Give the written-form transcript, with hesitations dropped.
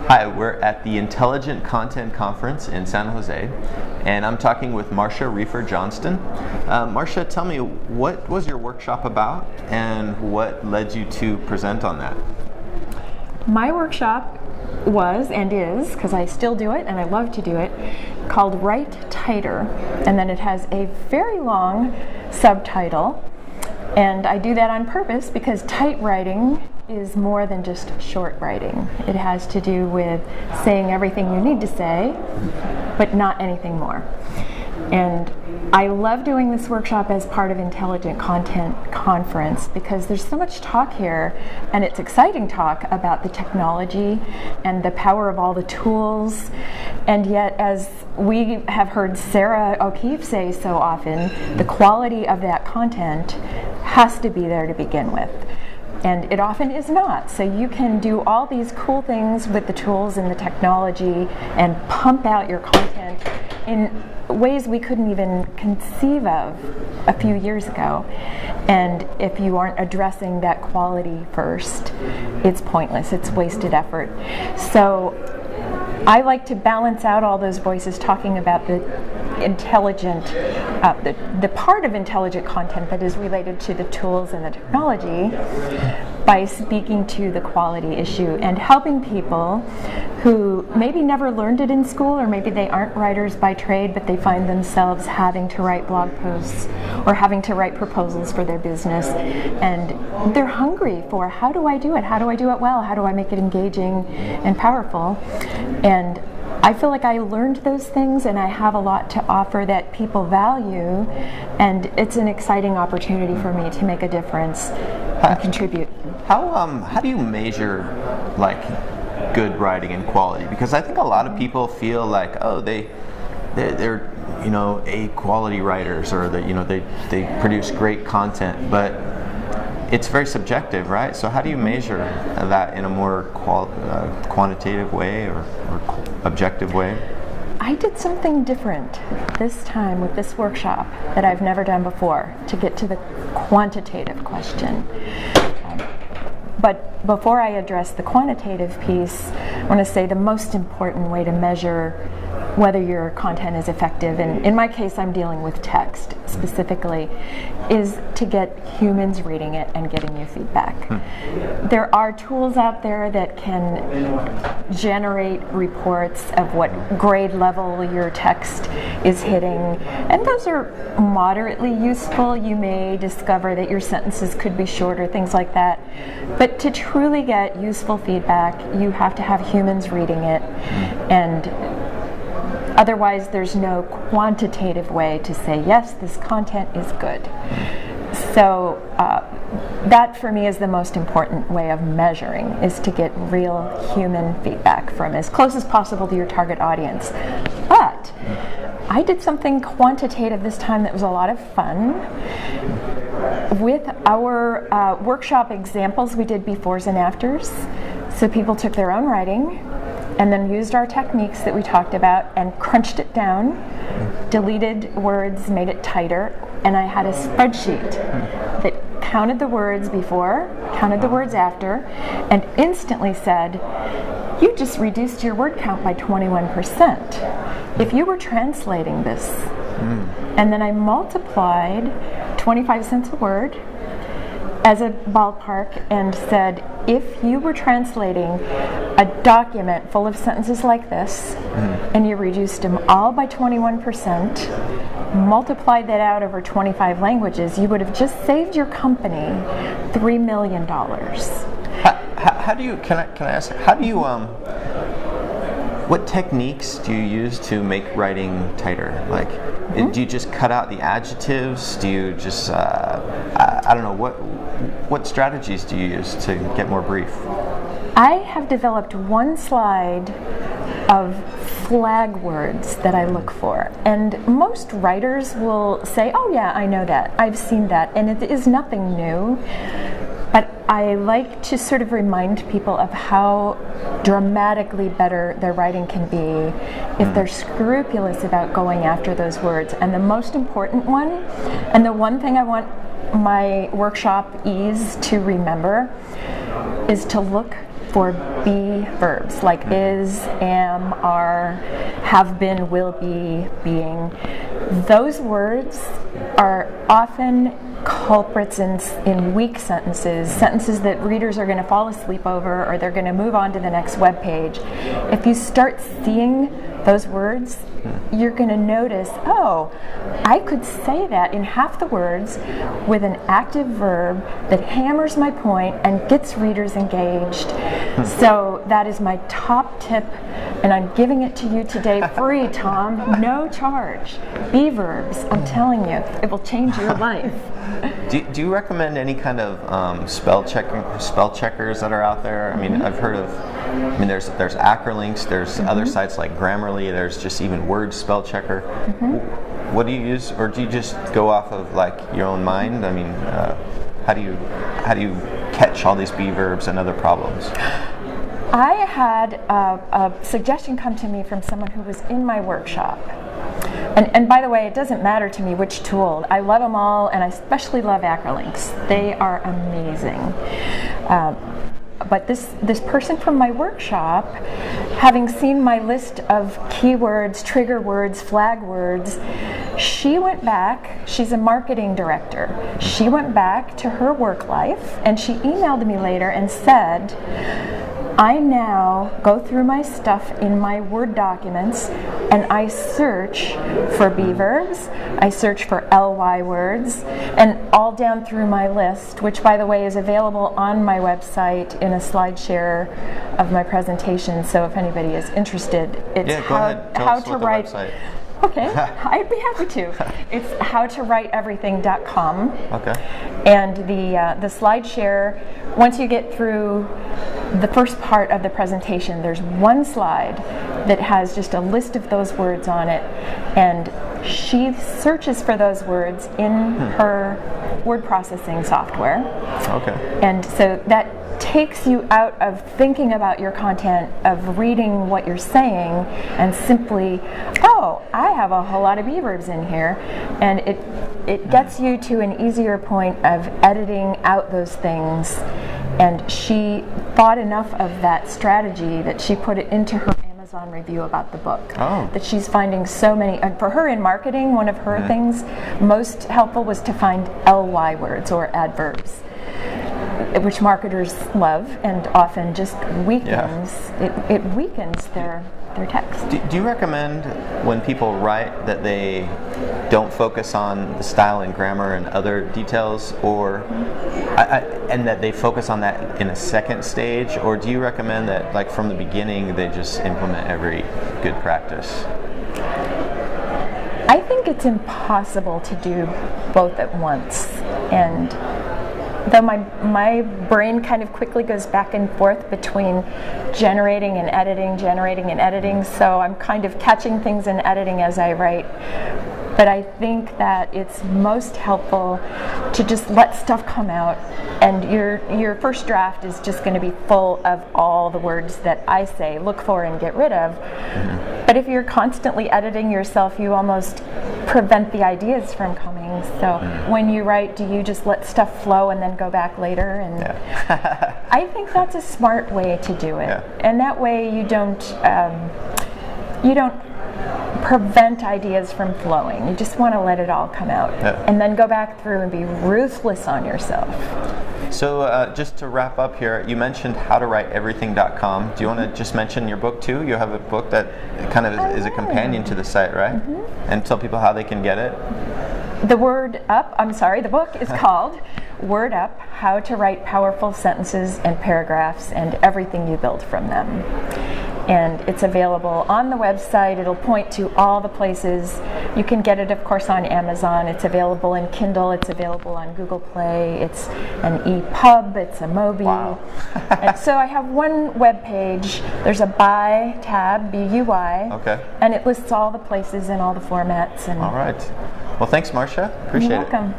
Hi, we're at the Intelligent Content Conference in San Jose, and I'm talking with Marcia, Riefer, Johnston. Marcia, tell me, what was your workshop about, and what led you to present on that? My workshop was, and is, because I still do it and I love to do it, called Write Tighter, and then it has a very long subtitle, and I do that on purpose because tight writing is more than just short writing. It has to do with saying everything you need to say, but not anything more. And I love doing this workshop as part of Intelligent Content Conference because there's so much talk here, and it's exciting talk about the technology and the power of all the tools. And yet, as we have heard Sarah O'Keefe say so often, the quality of that content has to be there to begin with. And it often is not. So you can do all these cool things with the tools and the technology and pump out your content in ways we couldn't even conceive of a few years ago. And if you aren't addressing that quality first, it's pointless. It's wasted effort. So I like to balance out all those voices talking about the intelligent, the part of intelligent content that is related to the tools and the technology by speaking to the quality issue and helping people who maybe never learned it in school, or maybe they aren't writers by trade, but they find themselves having to write blog posts or having to write proposals for their business, and they're hungry for, how do I do it? How do I do it well? How do I make it engaging and powerful? And I feel like I learned those things, and I have a lot to offer that people value, and it's an exciting opportunity for me to make a difference and contribute. How do you measure good writing and quality? Because I think a lot of people feel like, oh, they're A quality writers, or they produce great content, but it's very subjective, right? So how do you measure that in a more quantitative way or objective way? I did something different this time with this workshop that I've never done before to get to the quantitative question. But before I address the quantitative piece, I want to say the most important way to measure whether your content is effective, and in my case I'm dealing with text specifically, is to get humans reading it and getting you feedback. There are tools out there that can generate reports of what grade level your text is hitting, and those are moderately useful. You may discover that your sentences could be shorter, things like that. But to truly get useful feedback, you have to have humans reading it, and otherwise, there's no quantitative way to say, yes, this content is good. So that, for me, is the most important way of measuring, is to get real human feedback from as close as possible to your target audience. But I did something quantitative this time that was a lot of fun. With our workshop examples, we did befores and afters. So people took their own writing and then used our techniques that we talked about and crunched it down, deleted words, made it tighter, and I had a spreadsheet that counted the words before, counted the words after, and instantly said, you just reduced your word count by 21%. If you were translating this, and then I multiplied 25 cents a word as a ballpark and said, if you were translating a document full of sentences like this, and you reduced them all by 21%, multiplied that out over 25 languages, you would have just saved your company $3 million. How do you, can I ask, how do you, what techniques do you use to make writing tighter? Do you just cut out the adjectives? Do you just, I don't know, what strategies do you use to get more brief? I have developed one slide of flag words that I look for, and most writers will say, oh yeah, I know that, I've seen that, and it is nothing new. But I like to sort of remind people of how dramatically better their writing can be if they're scrupulous about going after those words. And the most important one, and the one thing I want my workshop ease to remember, is to look for be verbs like is, am, are, have been, will be, being. Those words are often culprits in weak sentences that readers are going to fall asleep over, or they're going to move on to the next web page. If you start seeing those words, you're going to notice, oh, I could say that in half the words with an active verb that hammers my point and gets readers engaged. So that is my top tip, and I'm giving it to you today free, Tom, no charge. Be verbs, I'm telling you, it will change your life. Do you recommend any kind of spell checkers that are out there? I mean, I've heard of. I mean, there's Acrolinks. There's other sites like Grammarly. There's just even Word spell checker. What do you use, or do you just go off of like your own mind? I mean, how do you catch all these be verbs and other problems? I had a suggestion come to me from someone who was in my workshop. And by the way, it doesn't matter to me which tool. I love them all, and I especially love Acrolinks. They are amazing. But this person from my workshop, having seen my list of keywords, trigger words, flag words, she went back, she's a marketing director, she went back to her work life, and she emailed me later and said, I now go through my stuff in my Word documents and I search for be verbs, I search for ly words, and all down through my list, which by the way is available on my website in a slide share of my presentation, so if anybody is interested, it's how to write. Website. Okay, I'd be happy to. It's howtowriteeverything.com. Okay. And the slide share, once you get through the first part of the presentation, there's one slide that has just a list of those words on it, and she searches for those words in her word processing software. Okay. And so that takes you out of thinking about your content, of reading what you're saying, and simply, oh, I have a whole lot of be verbs in here, and it gets you to an easier point of editing out those things. And she thought enough of that strategy that she put it into her Amazon review about the book. Oh. That she's finding so many, and for her in marketing, one of her things most helpful was to find ly words or adverbs, which marketers love and often just weakens. It weakens their text. Do you recommend when people write that they don't focus on the style and grammar and other details, or and that they focus on that in a second stage, or do you recommend that like from the beginning they just implement every good practice? I think it's impossible to do both at once, and though my brain kind of quickly goes back and forth between generating and editing, so I'm kind of catching things in editing as I write. But I think that it's most helpful to just let stuff come out, and your first draft is just going to be full of all the words that I say look for and get rid of. But if you're constantly editing yourself, you almost prevent the ideas from coming. So when you write, do you just let stuff flow and then go back later? And I think that's a smart way to do it. And that way you don't prevent ideas from flowing. You just want to let it all come out, and then go back through and be ruthless on yourself. So just to wrap up here, you mentioned howtowriteeverything.com. Do you want to just mention your book too? You have a book that kind of is a companion to the site, right? And tell people how they can get it. The book is called Word Up, How to Write Powerful Sentences and Paragraphs and Everything You Build from Them. And it's available on the website. It'll point to all the places. You can get it, of course, on Amazon. It's available in Kindle. It's available on Google Play. It's an EPUB. It's a Mobi. Wow. And so I have one web page. There's a Buy tab, B-U-Y. Okay. And it lists all the places and all the formats. And all right. Well, thanks, Marcia. Appreciate it. You're welcome.